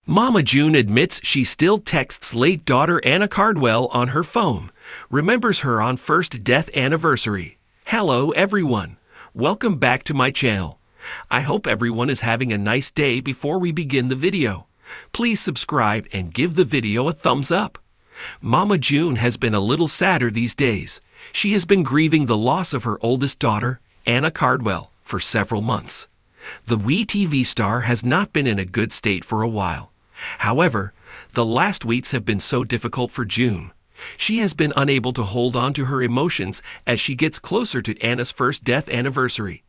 Mama June admits she still texts late daughter Anna Cardwell on her phone, remembers her on first death anniversary. Hello everyone, welcome back to my channel. I hope everyone is having a nice day. Before we begin the video, please subscribe and give the video a thumbs up. Mama June has been a little sadder these days. She has been grieving the loss of her oldest daughter, Anna Cardwell, for several months. The TV star has not been in a good state for a while. However, the last weeks have been so difficult for June. She has been unable to hold on to her emotions as she gets closer to Anna's first death anniversary.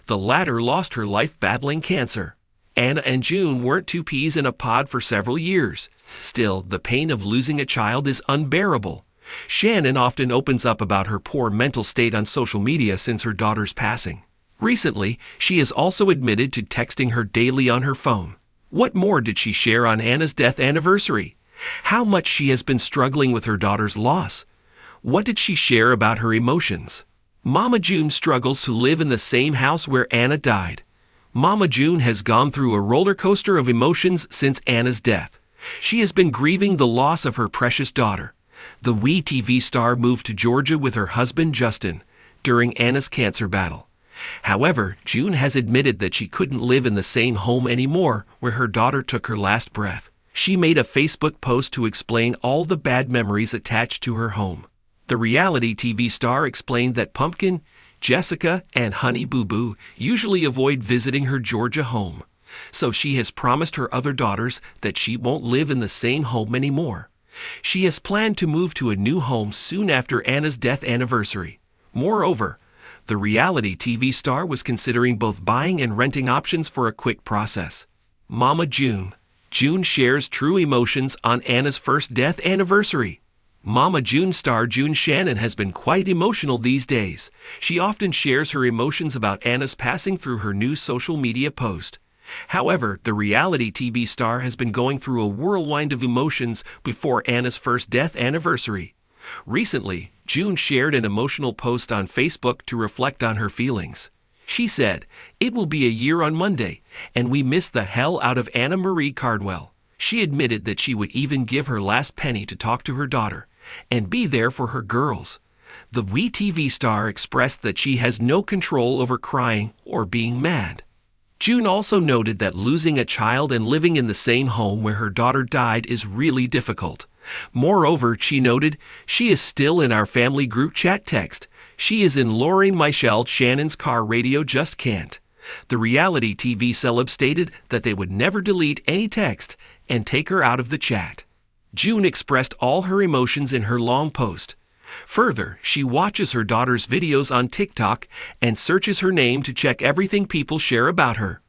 The latter lost her life battling cancer. Anna and June weren't two peas in a pod for several years. Still, the pain of losing a child is unbearable. Shannon often opens up about her poor mental state on social media since her daughter's passing. Recently, she has also admitted to texting her daily on her phone. What more did she share on Anna's death anniversary? How much she has been struggling with her daughter's loss? What did she share about her emotions? Mama June struggles to live in the same house where Anna died. Mama June has gone through a roller coaster of emotions since Anna's death. She has been grieving the loss of her precious daughter. The TV star moved to Georgia with her husband Justin during Anna's cancer battle. However, June has admitted that she couldn't live in the same home anymore where her daughter took her last breath. She made a Facebook post to explain all the bad memories attached to her home. The reality TV star explained that Pumpkin, Jessica, and Honey Boo Boo usually avoid visiting her Georgia home. So she has promised her other daughters that she won't live in the same home anymore. She has planned to move to a new home soon after Anna's death anniversary. Moreover, the reality TV star was considering both buying and renting options for a quick process. Mama June. June shares true emotions on Anna's first death anniversary. Mama June star June Shannon has been quite emotional these days. She often shares her emotions about Anna's passing through her new social media post. However, the reality TV star has been going through a whirlwind of emotions before Anna's first death anniversary. Recently, June shared an emotional post on Facebook to reflect on her feelings. She said, "It will be a year on Monday, and we miss the hell out of Anna Marie Cardwell." She admitted that she would even give her last penny to talk to her daughter and be there for her girls. The TV star expressed that she has no control over crying or being mad. June also noted that losing a child and living in the same home where her daughter died is really difficult. Moreover, she noted, "She is still in our family group chat text. She is in Lauren Michelle Shannon's car radio just can't." The reality TV celeb stated that they would never delete any text and take her out of the chat. June expressed all her emotions in her long post. Further, she watches her daughter's videos on TikTok and searches her name to check everything people share about her.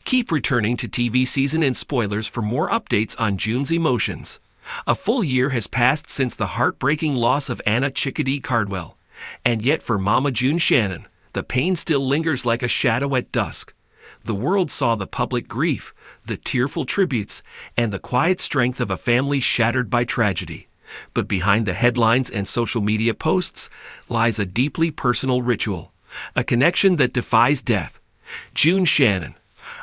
Keep returning to TV season and spoilers for more updates on June's emotions. A full year has passed since the heartbreaking loss of Anna Chickadee Cardwell. And yet for Mama June Shannon, the pain still lingers like a shadow at dusk. The world saw the public grief, the tearful tributes, and the quiet strength of a family shattered by tragedy. But behind the headlines and social media posts lies a deeply personal ritual, a connection that defies death. June Shannon,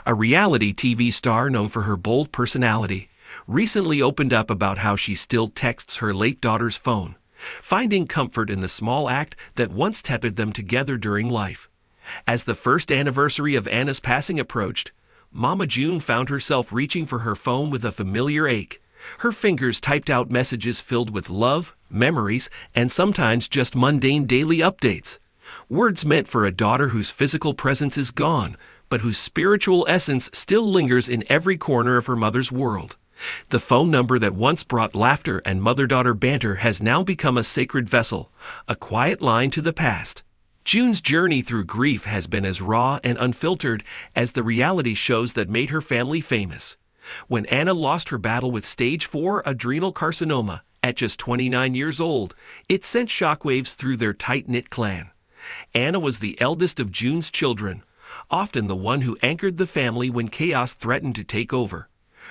a reality TV star known for her bold personality, recently opened up about how she still texts her late daughter's phone, finding comfort in the small act that once tethered them together during life. As the first anniversary of Anna's passing approached, Mama June found herself reaching for her phone with a familiar ache. Her fingers typed out messages filled with love, memories, and sometimes just mundane daily updates. Words meant for a daughter whose physical presence is gone, but whose spiritual essence still lingers in every corner of her mother's world. The phone number that once brought laughter and mother-daughter banter has now become a sacred vessel, a quiet line to the past. June's journey through grief has been as raw and unfiltered as the reality shows that made her family famous. When Anna lost her battle with stage 4 adrenal carcinoma at just 29 years old, it sent shockwaves through their tight-knit clan. Anna was the eldest of June's children, often the one who anchored the family when chaos threatened to take over.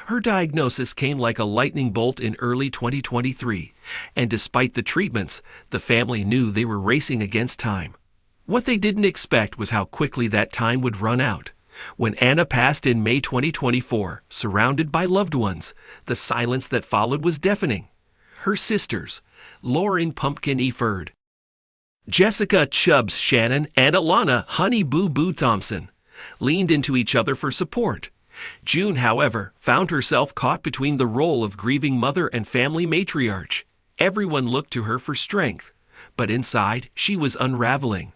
Her diagnosis came like a lightning bolt in early 2023, and despite the treatments, the family knew they were racing against time. What they didn't expect was how quickly that time would run out. When Anna passed in May 2024, surrounded by loved ones, the silence that followed was deafening. Her sisters, Lauren Pumpkin Eford, Jessica Chubbs Shannon, and Alana Honey Boo Boo Thompson, leaned into each other for support. June, however, found herself caught between the role of grieving mother and family matriarch. Everyone looked to her for strength, but inside she was unraveling.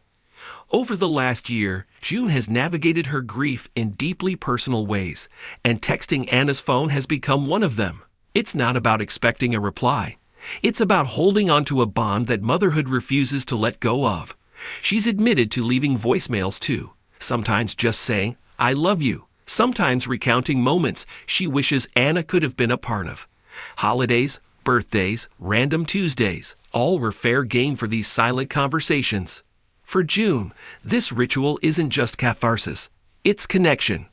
Over the last year, June has navigated her grief in deeply personal ways, and texting Anna's phone has become one of them. It's not about expecting a reply. It's about holding onto a bond that motherhood refuses to let go of. She's admitted to leaving voicemails too, sometimes just saying, "I love you," sometimes recounting moments she wishes Anna could have been a part of. Holidays, birthdays, random Tuesdays, all were fair game for these silent conversations. For June, this ritual isn't just catharsis, it's connection.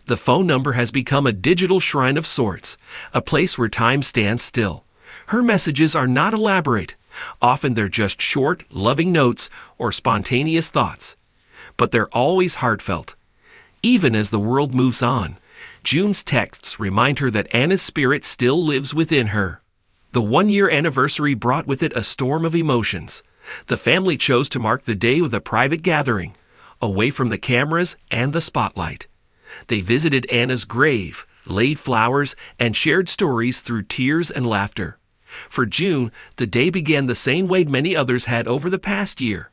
The phone number has become a digital shrine of sorts, a place where time stands still. Her messages are not elaborate. Often they're just short, loving notes or spontaneous thoughts. But they're always heartfelt. Even as the world moves on, June's texts remind her that Anna's spirit still lives within her. The one-year anniversary brought with it a storm of emotions. The family chose to mark the day with a private gathering, away from the cameras and the spotlight. They visited Anna's grave, laid flowers, and shared stories through tears and laughter. For June, the day began the same way many others had over the past year,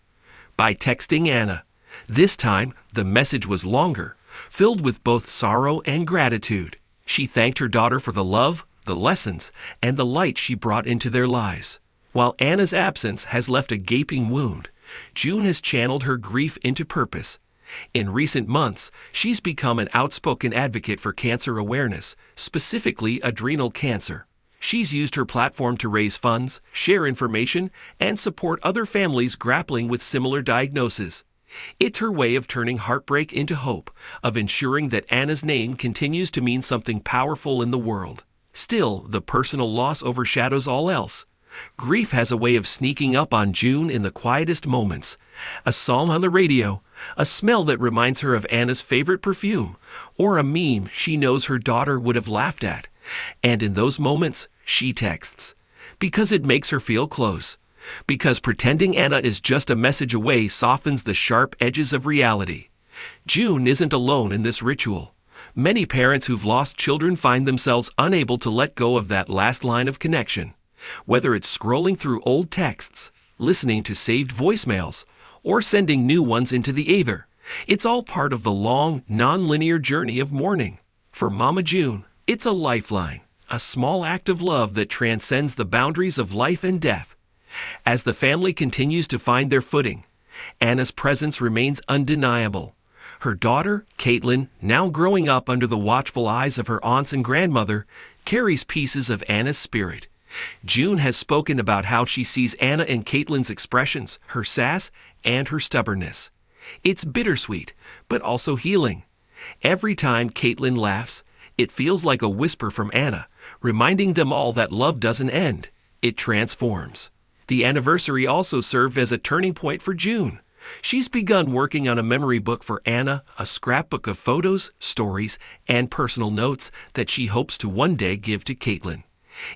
by texting Anna. This time, the message was longer, filled with both sorrow and gratitude. She thanked her daughter for the love, the lessons, and the light she brought into their lives. While Anna's absence has left a gaping wound, June has channeled her grief into purpose. In recent months, she's become an outspoken advocate for cancer awareness, specifically adrenal cancer. She's used her platform to raise funds, share information, and support other families grappling with similar diagnoses. It's her way of turning heartbreak into hope, of ensuring that Anna's name continues to mean something powerful in the world. Still, the personal loss overshadows all else. Grief has a way of sneaking up on June in the quietest moments. A song on the radio, a smell that reminds her of Anna's favorite perfume, or a meme she knows her daughter would have laughed at. And in those moments, she texts. Because it makes her feel close. Because pretending Anna is just a message away softens the sharp edges of reality. June isn't alone in this ritual. Many parents who've lost children find themselves unable to let go of that last line of connection. Whether it's scrolling through old texts, listening to saved voicemails, or sending new ones into the aether, it's all part of the long, non-linear journey of mourning. For Mama June, it's a lifeline, a small act of love that transcends the boundaries of life and death. As the family continues to find their footing, Anna's presence remains undeniable. Her daughter, Caitlin, now growing up under the watchful eyes of her aunts and grandmother, carries pieces of Anna's spirit. June has spoken about how she sees Anna in Caitlin's expressions, her sass, and her stubbornness. It's bittersweet, but also healing. Every time Caitlin laughs, it feels like a whisper from Anna, reminding them all that love doesn't end, it transforms. The anniversary also served as a turning point for June. She's begun working on a memory book for Anna, a scrapbook of photos, stories, and personal notes that she hopes to one day give to Caitlin.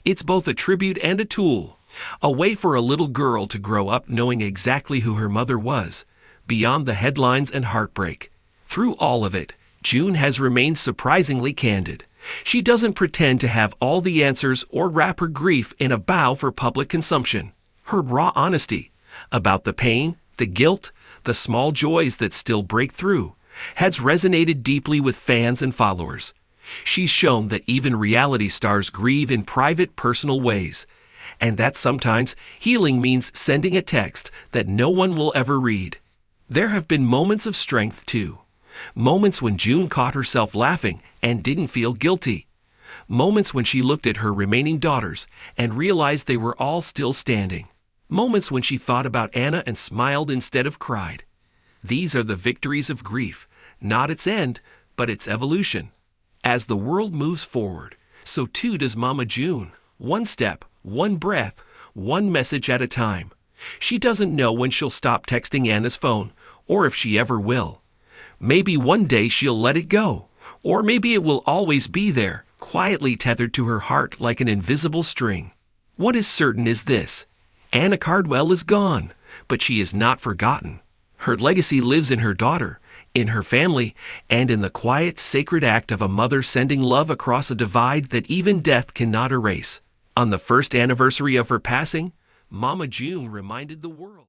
It's both a tribute and a tool, a way for a little girl to grow up knowing exactly who her mother was, beyond the headlines and heartbreak. Through all of it, June has remained surprisingly candid. She doesn't pretend to have all the answers or wrap her grief in a bow for public consumption. Her raw honesty about the pain, the guilt, the small joys that still break through, has resonated deeply with fans and followers. She's shown that even reality stars grieve in private, personal ways, and that sometimes healing means sending a text that no one will ever read. There have been moments of strength, too. Moments when June caught herself laughing and didn't feel guilty. Moments when she looked at her remaining daughters and realized they were all still standing. Moments when she thought about Anna and smiled instead of cried. These are the victories of grief, not its end, but its evolution. As the world moves forward, so too does Mama June. One step, one breath, one message at a time. She doesn't know when she'll stop texting Anna's phone, or if she ever will. Maybe one day she'll let it go, or maybe it will always be there, quietly tethered to her heart like an invisible string. What is certain is this: Anna Cardwell is gone, but she is not forgotten. Her legacy lives in her daughter, in her family, and in the quiet, sacred act of a mother sending love across a divide that even death cannot erase. On the first anniversary of her passing, Mama June reminded the world.